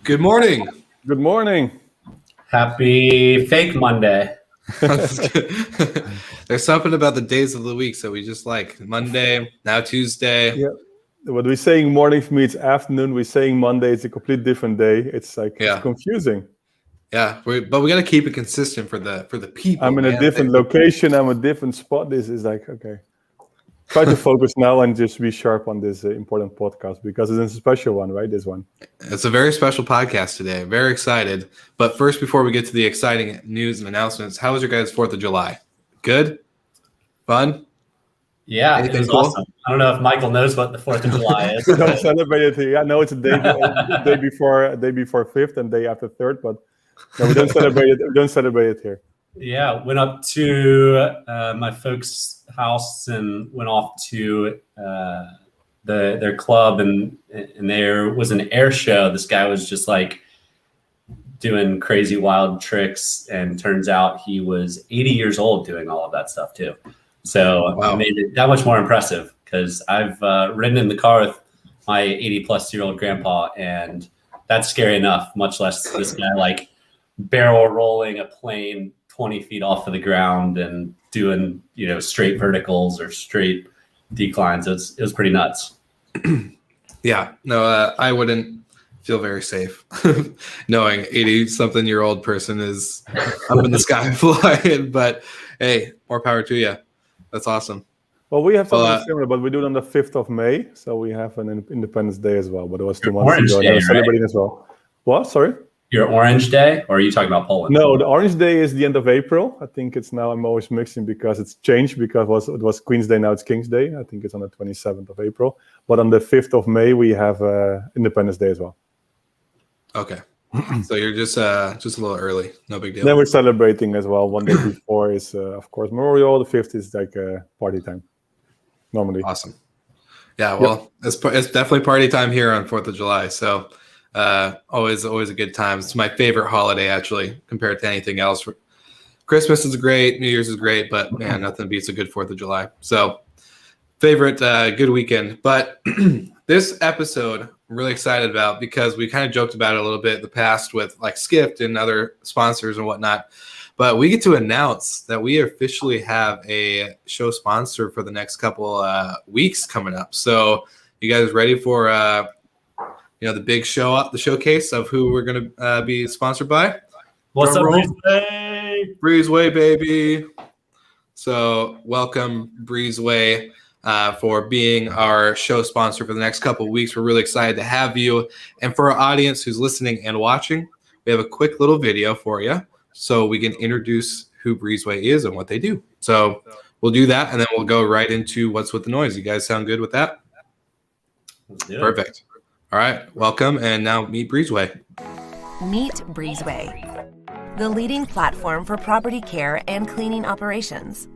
Good morning. Good morning. Happy Fake Monday. There's something about the days of the week that we just like. Monday, now Tuesday. Yeah. What we're saying morning for me, it's afternoon. We're saying Monday, it's a complete different day. It's like it's confusing. Yeah, but we got to keep it consistent for the people. I'm in a different location. I'm a different spot. This is like, okay. Try to focus now and just be sharp on this important podcast because it's a special one, right? This one. It's a very special podcast today. Very excited. But first, before we get to the exciting news and announcements, how was your guys' 4th of July? Good? Fun? Yeah, Anything it was cool? awesome. I don't know if Michael knows what the 4th of July is. We don't celebrate it here. I know it's a day before 5th and day after 3rd, but no, we don't celebrate it. We don't celebrate it here. Yeah, went up to my folks' house and went off to their club, and there was an air show. This guy was just like doing crazy wild tricks, and turns out he was 80 years old doing all of that stuff too. So Wow. It made it that much more impressive because I've ridden in the car with my 80-plus-year-old grandpa, and that's scary enough, much less this guy like barrel rolling a plane 20 feet off of the ground and doing, straight verticals or straight declines. It was pretty nuts. Yeah. No, I wouldn't feel very safe knowing 80-something-year-old person is up in the sky flying. But hey, more power to you. That's awesome. Well, we have something similar, but we do it on the 5th of May. So we have an Independence Day as well, but it was 2 months ago. Day, I was celebrating as well. What? Sorry? Your Orange Day, or are you talking about Poland? No, the Orange Day is the end of April. I think it's now, I'm always mixing because it's changed because it was Queen's Day, now it's King's Day. I think it's on the 27th of April. But on the 5th of May, we have Independence Day as well. Okay. So you're just a little early. No big deal. Then we're celebrating as well. One day before is, of course, Memorial. The 5th is like party time, normally. Awesome. Yeah, well, it's definitely party time here on 4th of July. So always a good time. It's my favorite holiday, actually, compared to anything else. Christmas is great. New Year's is great. But, man, nothing beats a good 4th of July. So favorite good weekend. But this episode I'm really excited about because we kind of joked about it a little bit in the past with like Skift and other sponsors and whatnot. But we get to announce that we officially have a show sponsor for the next couple weeks coming up. So you guys ready for the big the showcase of who we're going to be sponsored by? What's up, Breezeway? Breezeway, baby. So welcome, Breezeway, for being our show sponsor for the next couple of weeks. We're really excited to have you. And for our audience who's listening and watching, we have a quick little video for you so we can introduce who Breezeway is and what they do. So we'll do that, and then we'll go right into what's with the noise. You guys sound good with that? Perfect. All right, welcome, and now meet Breezeway. Meet Breezeway, the leading platform for property care and cleaning operations.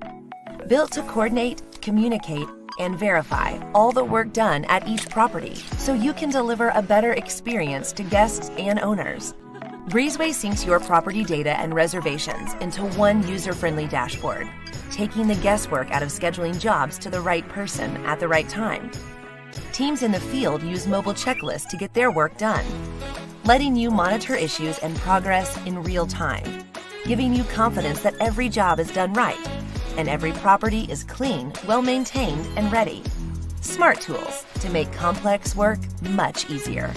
Built to coordinate, communicate, and verify all the work done at each property so you can deliver a better experience to guests and owners. Breezeway syncs your property data and reservations into one user-friendly dashboard, taking the guesswork out of scheduling jobs to the right person at the right time. Teams in the field use mobile checklists to get their work done, letting you monitor issues and progress in real time, giving you confidence that every job is done right and every property is clean, well-maintained, and ready. Smart tools to make complex work much easier.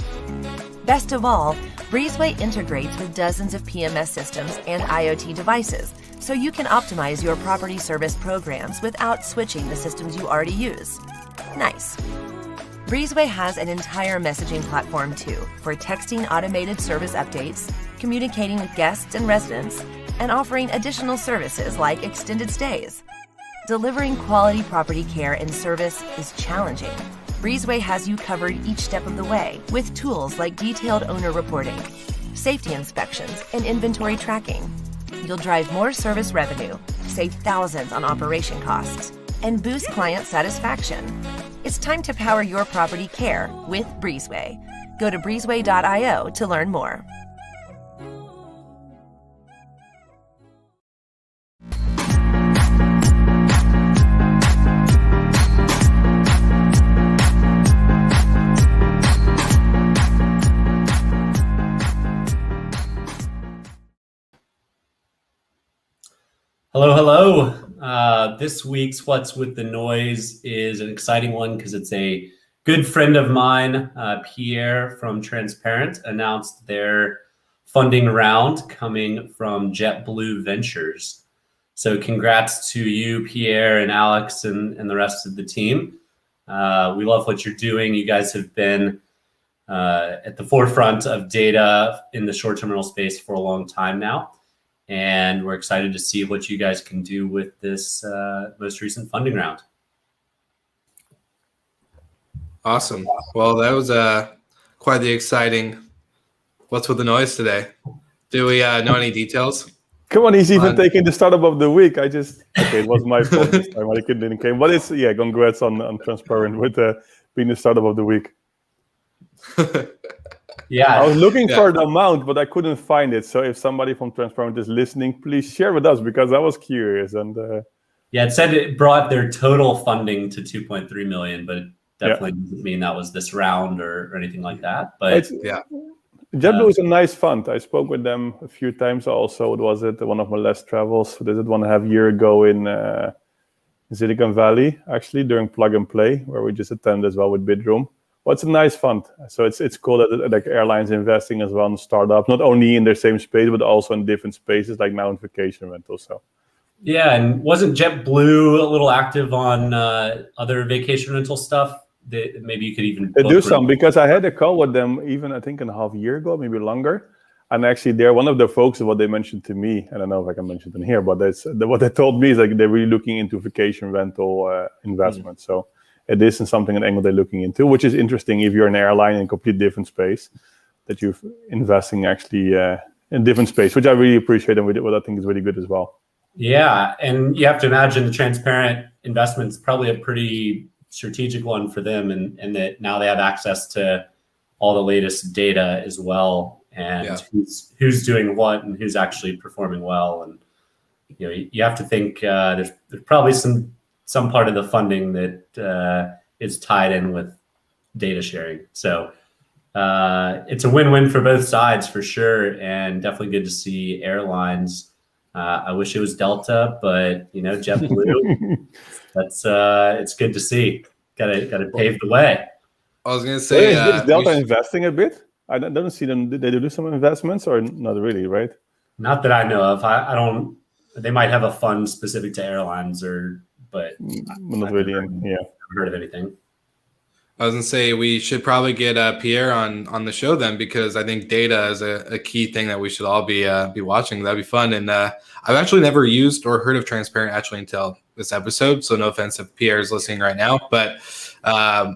Best of all, Breezeway integrates with dozens of PMS systems and IoT devices, so you can optimize your property service programs without switching the systems you already use. Nice. Breezeway has an entire messaging platform too, for texting automated service updates, communicating with guests and residents, and offering additional services like extended stays. Delivering quality property care and service is challenging. Breezeway has you covered each step of the way with tools like detailed owner reporting, safety inspections, and inventory tracking. You'll drive more service revenue, save thousands on operation costs, and boost client satisfaction. It's time to power your property care with Breezeway. Go to breezeway.io to learn more. Hello, hello. This week's What's with the Noise is an exciting one because it's a good friend of mine, Pierre from Transparent, announced their funding round coming from JetBlue Ventures. So congrats to you, Pierre and Alex and the rest of the team. We love what you're doing. You guys have been at the forefront of data in the short-term rental space for a long time now. And we're excited to see what you guys can do with this most recent funding round. Awesome. Well, that was quite the exciting What's with the Noise today. Do we know any details? Come on, he's even taking the startup of the week. Okay, it was my fault this time. I didn't came, but it's congrats on Transparent with being the startup of the week. Yeah, I was looking for the amount, but I couldn't find it. So if somebody from Transparent is listening, please share with us because I was curious. And it said it brought their total funding to 2.3 million, but it definitely doesn't mean that was this round or anything like that. But JetBlue is a nice fund. I spoke with them a few times also. It was at one of my last travels. They did 1.5 years ago in Silicon Valley, actually, during Plug and Play, where we just attended as well with Bidroom. Well, it's a nice fund. So it's cool that like airlines investing as well in startups, not only in their same space, but also in different spaces, like now in vacation rental. So. Yeah, and wasn't JetBlue a little active on other vacation rental stuff? That maybe you could even do some, because I had a call with them even I think a half year ago, maybe longer. And actually, they're one of the folks. What they mentioned to me, I don't know if I can mention it in here, but what they told me is like they're really looking into vacation rental investment. So it isn't something an angle they're looking into, which is interesting if you're an airline in a completely different space, that you're investing actually in different space, which I really appreciate and what I think is really good as well. Yeah, and you have to imagine the Transparent investment's probably a pretty strategic one for them, and that now they have access to all the latest data as well, and who's doing what and who's actually performing well. And you have to think there's probably some part of the funding that is tied in with data sharing. So it's a win-win for both sides for sure, and definitely good to see airlines. I wish it was Delta, but JetBlue. That's it's good to see. Got to pave the way. I was gonna say, is Delta investing a bit? I don't see them. Did they do some investments or not really? Right? Not that I know of. I don't. They might have a fund specific to airlines, but not really. I've heard of anything. I was gonna say we should probably get Pierre on the show then, because I think data is a key thing that we should all be watching. That'd be fun. And I've actually never used or heard of Transparent actually until this episode. So no offense if Pierre is listening right now, but I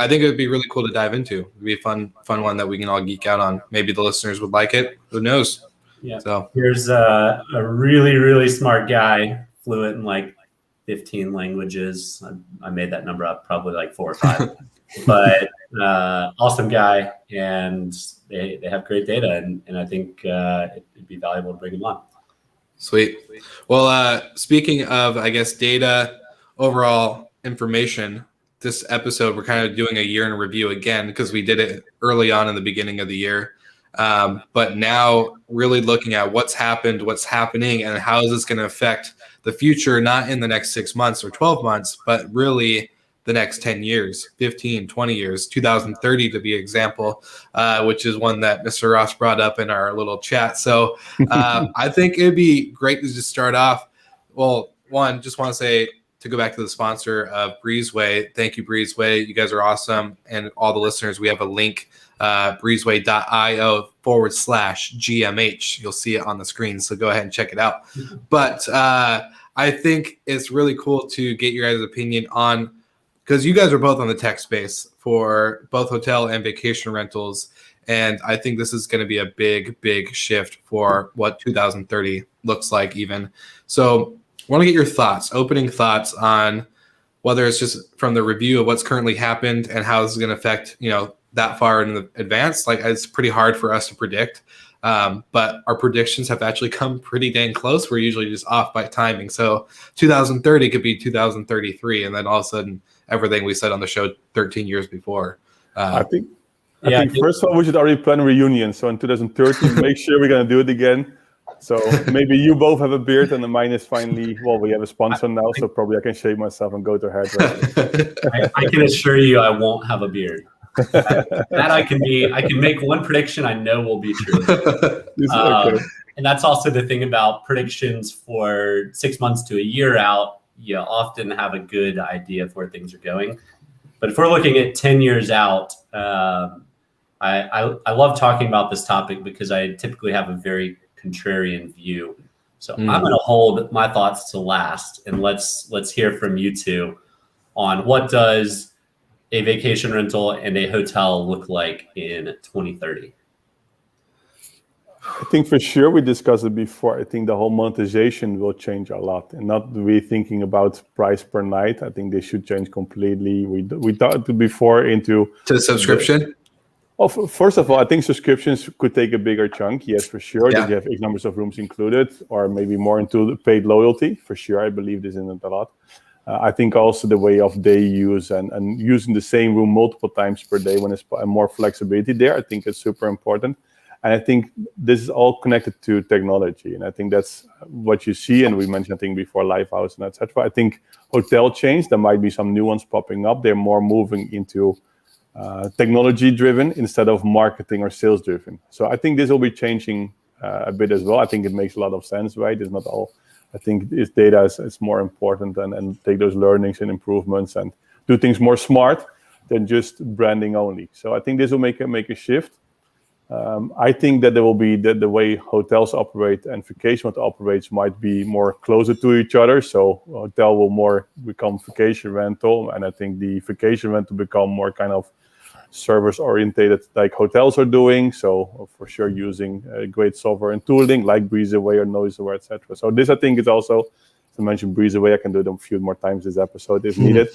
think it would be really cool to dive into. It'd be a fun one that we can all geek out on. Maybe the listeners would like it. Who knows? Yeah. So here's a really, really smart guy, fluent in like 15 languages. I made that number up, probably like 4 or 5. But awesome guy, and they have great data, and I think it'd be valuable to bring him on. Sweet. Well, speaking of, I guess, data, overall information, this episode we're kind of doing a year in review again because we did it early on in the beginning of the year. But now really looking at what's happened, what's happening, and how is this going to affect the future, not in the next 6 months or 12 months, but really the next 10 years, 15, 20 years, 2030 to be example, which is one that Mr. Ross brought up in our little chat. So I think it'd be great to just start off. Well, one, just want to say, to go back to the sponsor of Breezeway, thank you, Breezeway. You guys are awesome. And all the listeners, we have a link, breezeway.io/GMH. You'll see it on the screen. So go ahead and check it out. But I think it's really cool to get your guys' opinion on, because you guys are both on the tech space for both hotel and vacation rentals. And I think this is going to be a big, big shift for what 2030 looks like even. So I want to get your thoughts, opening thoughts on whether it's just from the review of what's currently happened and how this is going to affect, that far in the advance. Like, it's pretty hard for us to predict. But our predictions have actually come pretty dang close. We're usually just off by timing. So 2030 could be 2033. And then all of a sudden, everything we said on the show 13 years before. I think first of all, we should already plan a reunion. So in 2030, make sure we're going to do it again. So maybe you both have a beard, and mine is finally, well, we have a sponsor now, so probably I can shave myself and go to a hairdresser. I can assure you I won't have a beard. That I can make one prediction I know will be true. Okay. And that's also the thing about predictions for 6 months to a year out. You often have a good idea of where things are going. But if we're looking at 10 years out, I love talking about this topic because I typically have a very contrarian view. So I'm going to hold my thoughts to last, and let's hear from you two on what does a vacation rental and a hotel look like in 2030. I think for sure, we discussed it before. I think the whole monetization will change a lot, and not really thinking about price per night. I think they should change completely. We talked before into to subscription. First of all, I think subscriptions could take a bigger chunk. Yes, for sure. Yeah. That you have X numbers of rooms included, or maybe more into the paid loyalty. For sure, I believe this in it a lot. I think also the way of day use and using the same room multiple times per day when it's more flexibility there. I think it's super important. And I think this is all connected to technology. And I think that's what you see. And we mentioned, I think, before Lifehouse and etc. I think hotel chains, there might be some new ones popping up. They're more moving into technology driven instead of marketing or sales driven. So I think this will be changing a bit as well. I think it makes a lot of sense, right? It's not all, I think this data is more important and take those learnings and improvements and do things more smart than just branding only. So I think this will make a shift. I think that there will be the way hotels operate and vacation rental operates might be more closer to each other. So hotel will more become vacation rental, and I think the vacation rental become more kind of service orientated like hotels are doing. So for sure using great software and tooling like Breezeway or Noiseware, etc. So this I think is also, to mention Breezeway, I can do them a few more times this episode if needed.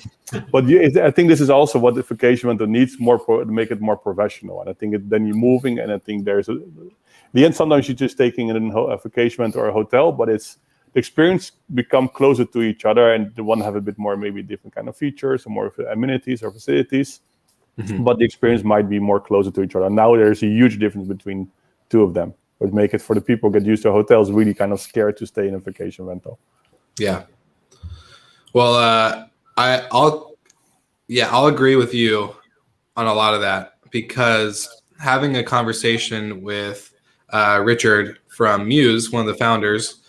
But I think this is also what the vacation rental needs more to make it more professional. And I think then you're moving, and I think the end sometimes you're just taking a vacation rental or a hotel, but it's the experience become closer to each other, and the one have a bit more maybe different kind of features or more amenities or facilities. But the experience might be more closer to each other. Now there's a huge difference between two of them, which make it for the people who get used to hotels really kind of scared to stay in a vacation rental. Yeah. Well, I'll agree with you on a lot of that, because having a conversation with Richard from Muse, one of the founders,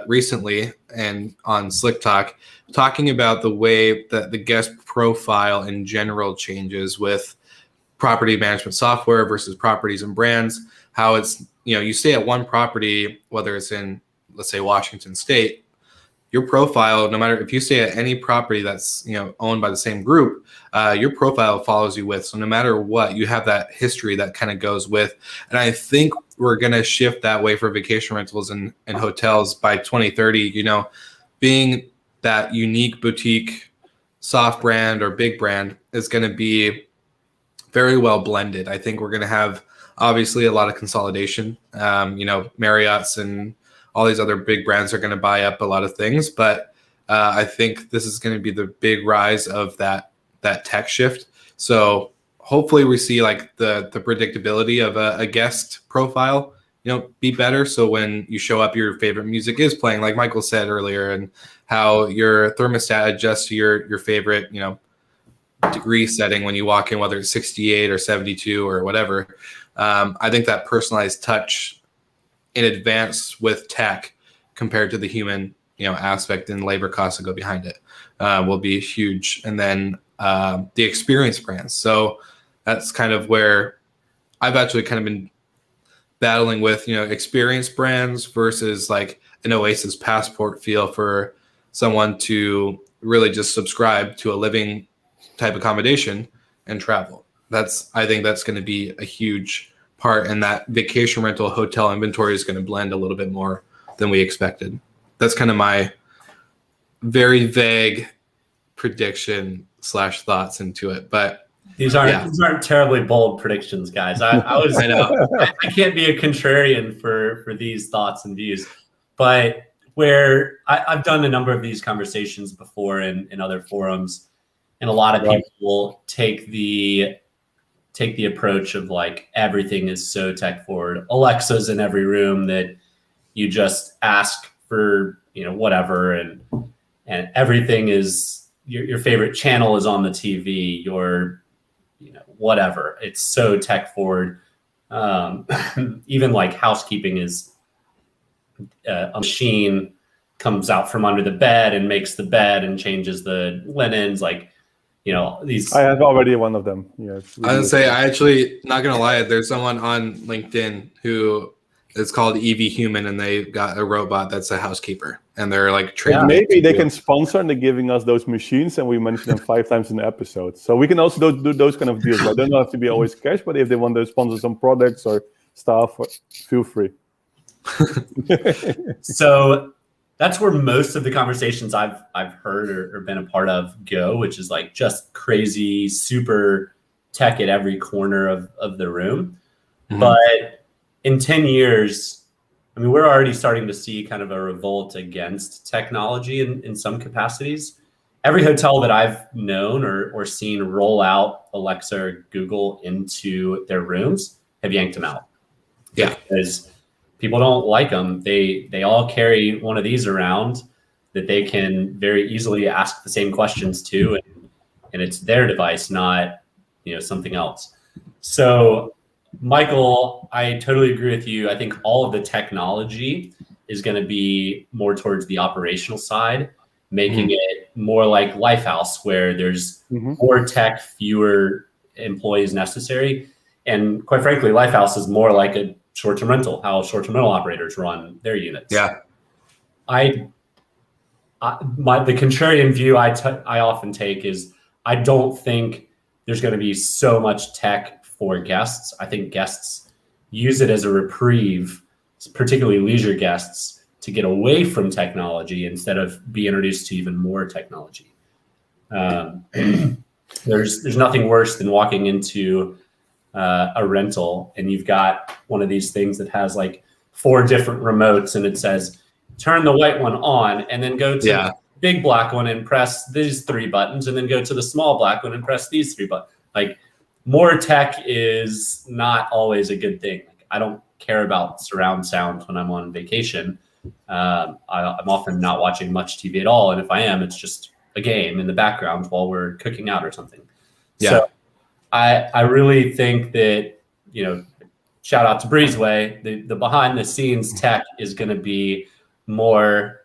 recently and on Slick Talk, talking about the way that the guest profile in general changes with property management software versus properties and brands, how it's, you stay at one property, whether it's in, let's say, Washington State, your profile, no matter if you stay at any property that's owned by the same group, your profile follows you with. So no matter what, you have that history that kind of goes with. And I think we're going to shift that way for vacation rentals and hotels by 2030. Being that unique boutique, soft brand or big brand is going to be very well blended. I think we're going to have obviously a lot of consolidation. Marriott's and all these other big brands are going to buy up a lot of things, but I think this is going to be the big rise of that tech shift. So hopefully we see like the predictability of a guest profile, be better. So when you show up, your favorite music is playing, like Michael said earlier, and how your thermostat adjusts to your favorite, degree setting when you walk in, whether it's 68 or 72 or whatever. I think that personalized touch in advance with tech compared to the human, aspect and labor costs that go behind it will be huge. And then the experience brands. So that's kind of where I've actually kind of been battling with, experience brands versus like an Oasis Passport feel for someone to really just subscribe to a living type accommodation and travel. I think that's going to be a huge part, and that vacation rental hotel inventory is going to blend a little bit more than we expected. That's kind of my very vague prediction / thoughts into it. But these aren't terribly bold predictions, guys. I know I can't be a contrarian for these thoughts and views, but where I've done a number of these conversations before in other forums, and a lot of people will take the approach of like everything is so tech forward. Alexa's in every room that you just ask for, whatever, and everything is your favorite channel is on the TV, whatever. It's so tech forward. Even like housekeeping is a machine comes out from under the bed and makes the bed and changes the linens. Like, these. I have already one of them. Yeah, I would say, I actually, not gonna lie, there's someone on LinkedIn who is called EV Human, and they got a robot that's a housekeeper, and they're like trained. Maybe they can sponsor, and they're giving us those machines, and we mention them 5 times in the episode. So we can also do those kind of deals. I don't have to be always cash, but if they want to sponsor some products or stuff, feel free. So that's where most of the conversations I've heard or been a part of go, which is like just crazy, super tech at every corner of the room. Mm-hmm. But in 10 years, I mean, we're already starting to see kind of a revolt against technology in some capacities. Every hotel that I've known or seen roll out Alexa or Google into their rooms have yanked them out. Yeah. Because people don't like them. They all carry one of these around that they can very easily ask the same questions to, and it's their device, not something else. So, Michael, I totally agree with you. I think all of the technology is going to be more towards the operational side, making it more like Lifehouse, where there's more tech, fewer employees necessary. And quite frankly, Lifehouse is more like a short-term rental, how short-term rental operators run their units. Yeah. The contrarian view I often take is I don't think there's going to be so much tech for guests. I think guests use it as a reprieve, particularly leisure guests, to get away from technology instead of be introduced to even more technology. There's nothing worse than walking into a rental and you've got one of these things that has like 4 different remotes and it says, turn the white one on and then go to the big black one and press these 3 buttons and then go to the small black one and press these 3 buttons. Like, more tech is not always a good thing. Like, I don't care about surround sound when I'm on vacation. I'm often not watching much TV at all. And if I am, it's just a game in the background while we're cooking out or something. Yeah. So I really think that, shout out to Breezeway, the behind the scenes tech is going to be more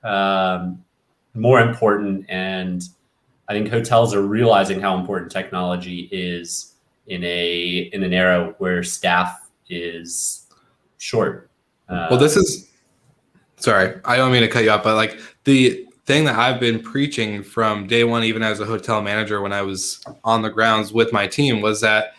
important. And I think hotels are realizing how important technology is in an era where staff is short. Well, sorry, I don't mean to cut you off, but like the thing that I've been preaching from day one, even as a hotel manager, when I was on the grounds with my team, was that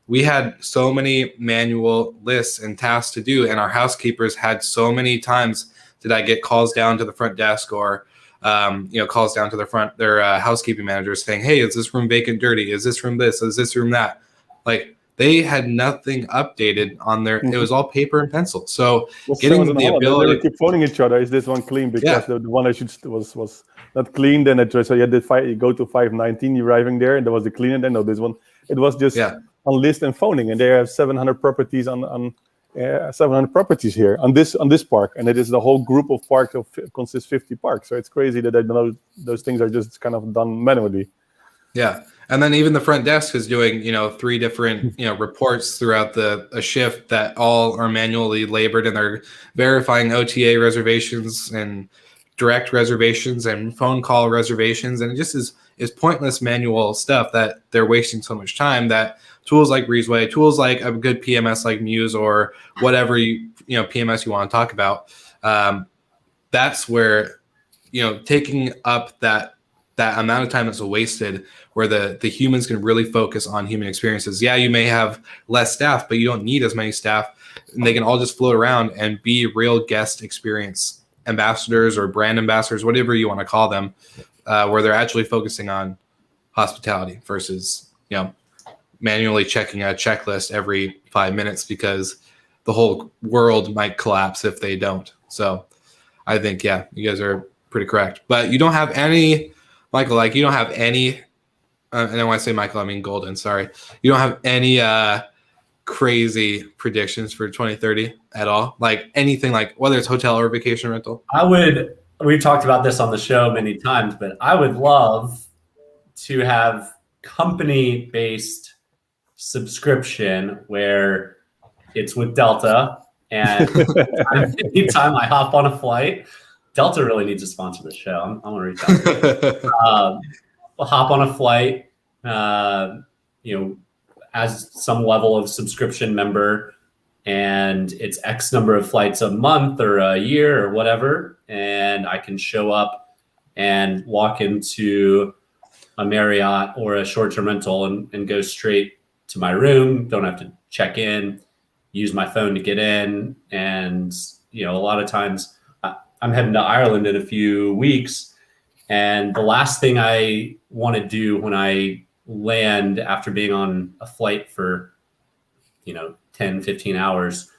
we had so many manual lists and tasks to do. And our housekeepers had so many times did I get calls down to the front desk or, calls down to their housekeeping managers saying, hey, is this room vacant, dirty? Is this room this? Is this room that? Like, they had nothing updated on their, it was all paper and pencil. So getting the ability to keep phoning each other, is this one clean? Because the one I should was not clean. Then so you had you go to 519, you're arriving there, and there was the cleaner. Then no, this one, it was just on list and phoning, and they have 700 properties on 700 properties here on this park, and it is the whole group of parks consists 50 parks. So it's crazy that those things are just kind of done manually. Yeah. And then even the front desk is doing, 3 different, reports throughout a shift that all are manually labored, and they're verifying OTA reservations and direct reservations and phone call reservations. And it just is pointless manual stuff that they're wasting so much time that tools like Breezeway, tools like a good PMS like Muse or whatever PMS you want to talk about. That's where, taking up that amount of time that's wasted, where the humans can really focus on human experiences. Yeah, you may have less staff, but you don't need as many staff, and they can all just float around and be real guest experience ambassadors or brand ambassadors, whatever you want to call them, where they're actually focusing on hospitality versus, manually checking a checklist every 5 minutes, because the whole world might collapse if they don't. So I think, you guys are pretty correct. But you don't have any, Michael, you don't have any, and when I say Michael, I mean Golden, sorry. You don't have any crazy predictions for 2030 at all? Like anything, like whether it's hotel or vacation rental? We've talked about this on the show many times, but I would love to have company-based subscription where it's with Delta, and anytime I hop on a flight, Delta really needs to sponsor the show. I'm going to reach out to them. I'll hop on a flight, as some level of subscription member, and it's X number of flights a month or a year or whatever, and I can show up and walk into a Marriott or a short-term rental and go straight to my room. Don't have to check in, use my phone to get in. And, a lot of times I'm heading to Ireland in a few weeks. And the last thing I want to do when I land after being on a flight for, 10, 15 hours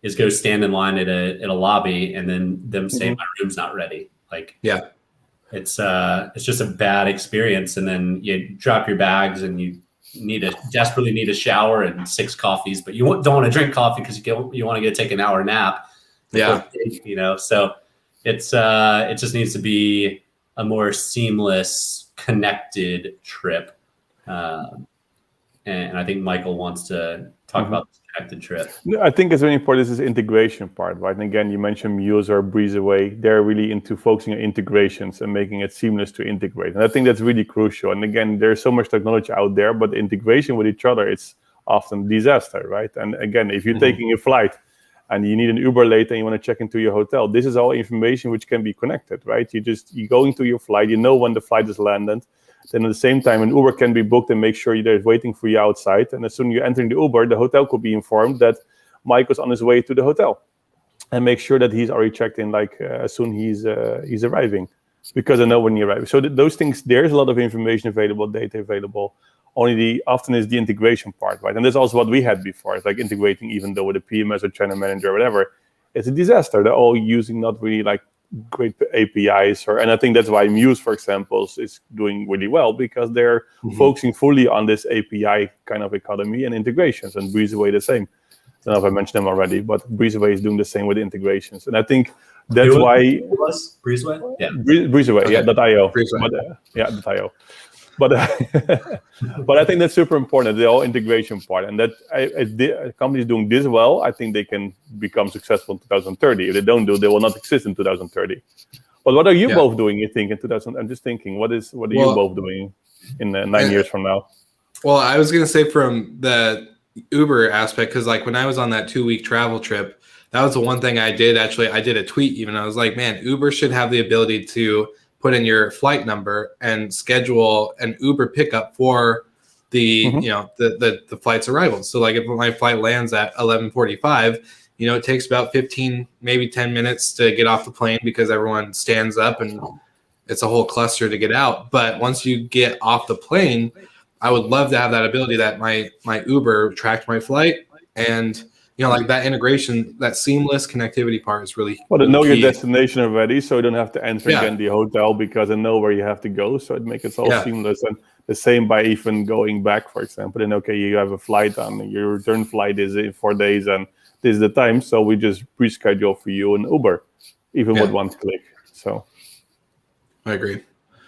is go stand in line at a lobby and then them say my room's not ready. Like, Yeah. It's just a bad experience. And then you drop your bags and you desperately need a shower and 6 coffees, but you don't want to drink coffee because you want to go take an hour nap. Yeah. So it just needs to be a more seamless, connected trip. And I think Michael wants to talk about this connected trip. I think it's really important, this is integration part, right? And again, you mentioned Muse or Breezeway. They're really into focusing on integrations and making it seamless to integrate. And I think that's really crucial. And again, there's so much technology out there, but the integration with each other, it's often a disaster, right? And again, if you're taking a flight and you need an Uber late and you want to check into your hotel, this is all information which can be connected, right? You go into your flight, you know when the flight is landed. Then at the same time, an Uber can be booked and make sure they're waiting for you outside. And as soon as you're entering the Uber, the hotel could be informed that Mike was on his way to the hotel, and make sure that he's already checked in, as soon he's arriving, because I know when he arrives. So those things, there's a lot of information available, data available. Often is the integration part, right? And that's also what we had before. It's like integrating, even though with a PMS or channel manager or whatever, it's a disaster. They're all using not really great APIs, and I think that's why Muse, for example, is doing really well, because they're focusing fully on this API kind of economy and integrations, and Breezeway the same. I don't know if I mentioned them already, but Breezeway is doing the same with integrations, and I think that's why Breezeway, Breezeway, Okay. yeah, .io, Breezeway. .io. But but I think that's super important, the whole integration part, and that if companies doing this well, I think they can become successful in 2030. If they don't do, they will not exist in 2030. But what are you both doing, you think, in 2000? I'm just thinking, what are you both doing in 9 years from now? Well, I was going to say from the Uber aspect, because when I was on that 2-week travel trip, that was the one thing I did. Actually, I did a tweet even. I was like, man, Uber should have the ability to put in your flight number and schedule an Uber pickup for the the flight's arrival. So if my flight lands at 11:45, it takes about 15, maybe 10 minutes to get off the plane, because everyone stands up and it's a whole cluster to get out. But once you get off the plane, I would love to have that ability that my Uber tracked my flight, and that integration, that seamless connectivity part is really well, to know key. your destination already, so you don't have to enter again the hotel, because I know where you have to go. So it makes it all seamless. And the same by even going back, for example. Then you have a flight on, your return flight is in 4 days, and this is the time. So we just pre-schedule for you an Uber, even with one click. So I agree.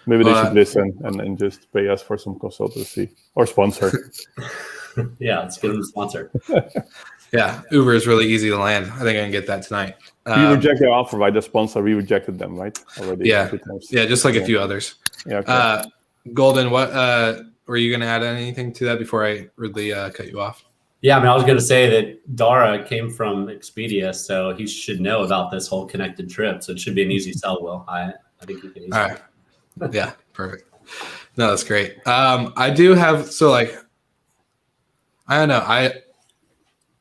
Maybe they should listen and just pay us for some consultancy or sponsor. Yeah, let's get them a sponsor. Yeah, Uber is really easy to land. I think I can get that tonight. We rejected their offer, right? The sponsor, we rejected them, right? Already. Yeah, 2 times. yeah, just like a few others. Yeah. Okay. Golden, what were you going to add anything to that before I rudely cut you off? Yeah, I was going to say that Dara came from Expedia, so he should know about this whole connected trip. So it should be an easy sell, Will. I think you can easily. All right. Yeah, perfect. No, that's great. I do have, I don't know.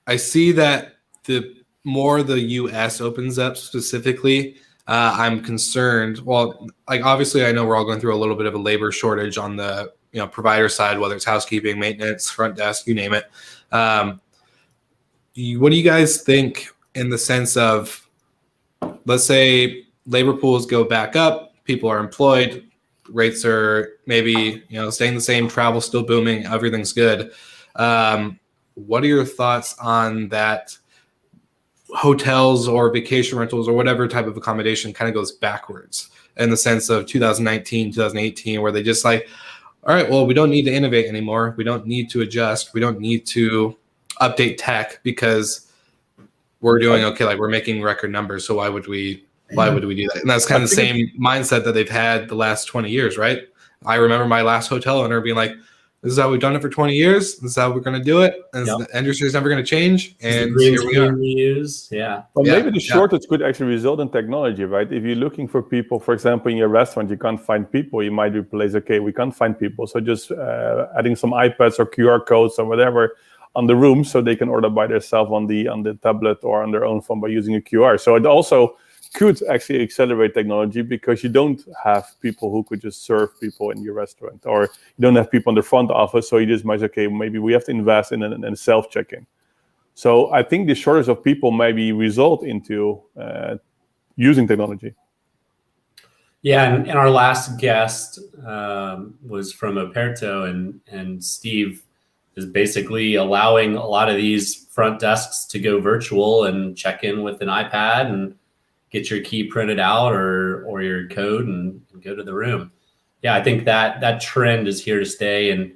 I see that the more the US opens up specifically, I'm concerned. Well, obviously I know we're all going through a little bit of a labor shortage on the provider side, whether it's housekeeping, maintenance, front desk, you name it. What do you guys think in the sense of, let's say labor pools go back up, people are employed, rates are maybe staying the same, travel still booming, everything's good. what are your thoughts on that? Hotels or vacation rentals or whatever type of accommodation kind of goes backwards in the sense of 2019, 2018, where they just like, all right, well, we don't need to innovate anymore. We don't need to adjust. We don't need to update tech because we're doing okay. Like we're making record numbers. So why would we do that? And that's kind of the same mindset that they've had the last 20 years, right? I remember my last hotel owner being like, this is how we've done it for 20 years. This is how we're going to do it. And the industry is never going to change. And here we are. Yeah. Well, maybe the shortage could actually result in technology, right? If you're looking for people, for example, in your restaurant, you can't find people. You might replace, okay, we can't find people. So just adding some iPads or QR codes or whatever on the room so they can order by themselves on the tablet or on their own phone by using a QR. So it also could actually accelerate technology because you don't have people who could just serve people in your restaurant, or you don't have people in the front office. So you just might say, okay, maybe we have to invest in self-check-in. So I think the shortage of people maybe result into using technology. Yeah, and our last guest was from Aperto, and Steve is basically allowing a lot of these front desks to go virtual and check in with an iPad and get your key printed out or your code and go to the room. Yeah, I think that trend is here to stay. And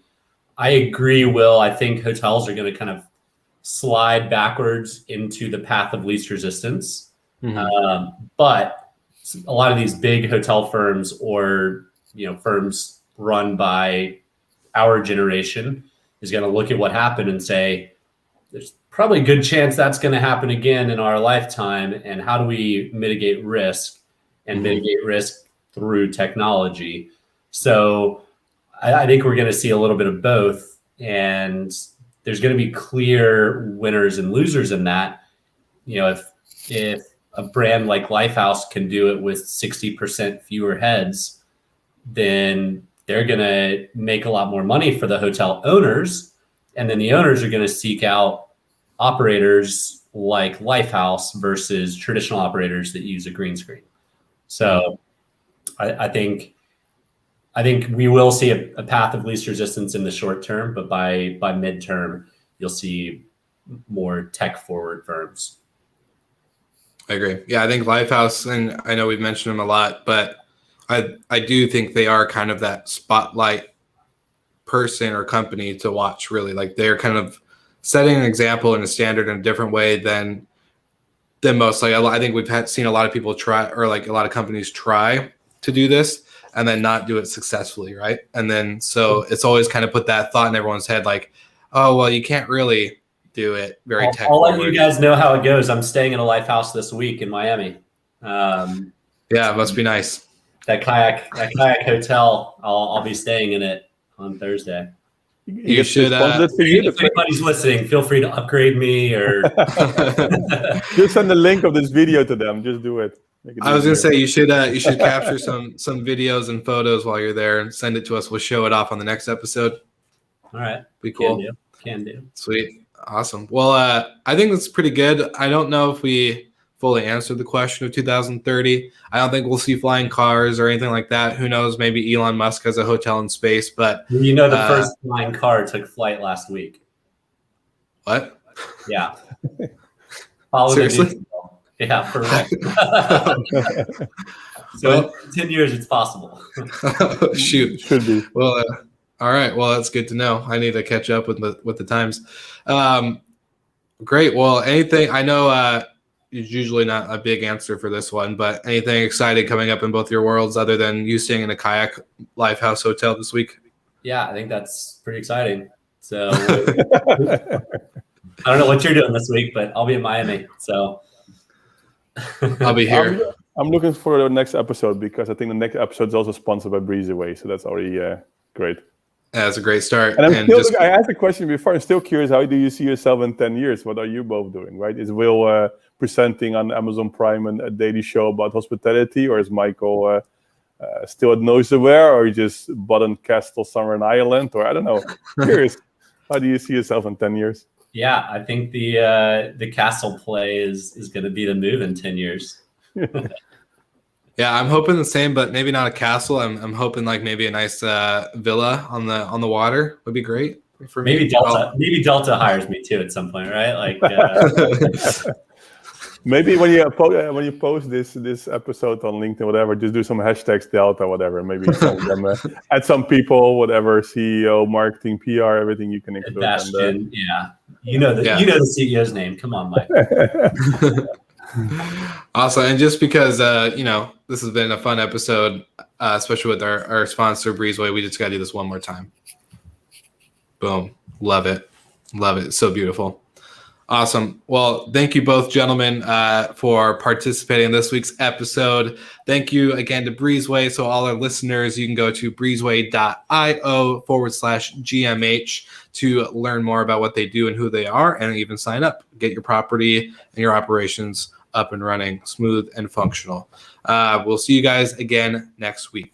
I agree, Will. I think hotels are going to kind of slide backwards into the path of least resistance. But a lot of these big hotel firms or firms run by our generation is going to look at what happened and say, there's probably a good chance that's going to happen again in our lifetime. And how do we mitigate risk and mitigate risk through technology? So I think we're going to see a little bit of both. And there's going to be clear winners and losers in that. If a brand like Lifehouse can do it with 60% fewer heads, then they're going to make a lot more money for the hotel owners. And then the owners are going to seek out operators like Lifehouse versus traditional operators that use a green screen. So I think we will see a path of least resistance in the short term, but by midterm, you'll see more tech forward firms. I agree. Yeah, I think Lifehouse, and I know we've mentioned them a lot, but I do think they are kind of that spotlight person or company to watch, really. Like they're kind of setting an example and a standard in a different way than most. Like I think we've seen a lot of people try, or like a lot of companies try to do this and then not do it successfully, right? And then so it's always kind of put that thought in everyone's head, like, oh well, you can't really do it very tech forward. I'll let you guys know how it goes. I'm staying in a Lifehouse this week in Miami. Yeah, it must be nice. That kayak hotel, I'll be staying in it on Thursday. You should. If anybody's listening, feel free to upgrade me or just send the link of this video to them. Just do it. I was gonna say you should capture some videos and photos while you're there and send it to us. We'll show it off on the next episode. All right, be cool. Can do. Sweet, awesome. Well, I think that's pretty good. I don't know if we fully answered the question of 2030. I don't think we'll see flying cars or anything like that. Who knows? Maybe Elon Musk has a hotel in space, but the first flying car took flight last week. What? Yeah. Seriously? Yeah, for real. So in 10 years, it's possible. Shoot. Should be. Well, all right. Well, that's good to know. I need to catch up with the times. Great. Well, anything, I know is usually not a big answer for this one, but anything exciting coming up in both your worlds other than you staying in a kayak Lifehouse hotel this week? Yeah, I think that's pretty exciting. So I don't know what you're doing this week, but I'll be in Miami. So I'll be here. I'm looking for the next episode because I think the next episode is also sponsored by Breezeway. So that's already great. That's a great start. And I asked a question before. I'm still curious. How do you see yourself in 10 years? What are you both doing, right? Is Will presenting on Amazon Prime and a daily show about hospitality, or is Michael still at Nose Aware, or just bought a castle somewhere in Ireland, or I don't know. Curious. How do you see yourself in 10 years? Yeah, I think the castle play is going to be the move in 10 years. Yeah, I'm hoping the same, but maybe not a castle. I'm hoping like maybe a nice villa on the water would be great. for me. Maybe Delta hires me too at some point, right? Like, Maybe when you post this episode on LinkedIn, whatever, just do some hashtags Delta, whatever. Maybe some of them, add some people, whatever, CEO, marketing, PR, everything you can include. Bastion, yeah. You know the CEO's name. Come on, Mike. Awesome. And just because this has been a fun episode, especially with our sponsor Breezeway, we just got to do this one more time. Boom. Love it. So beautiful. Awesome. Well, thank you both, gentlemen, for participating in this week's episode. Thank you again to Breezeway. So all our listeners, you can go to breezeway.io/GMH to learn more about what they do and who they are, and even sign up. Get your property and your operations up and running, smooth and functional. We'll see you guys again next week.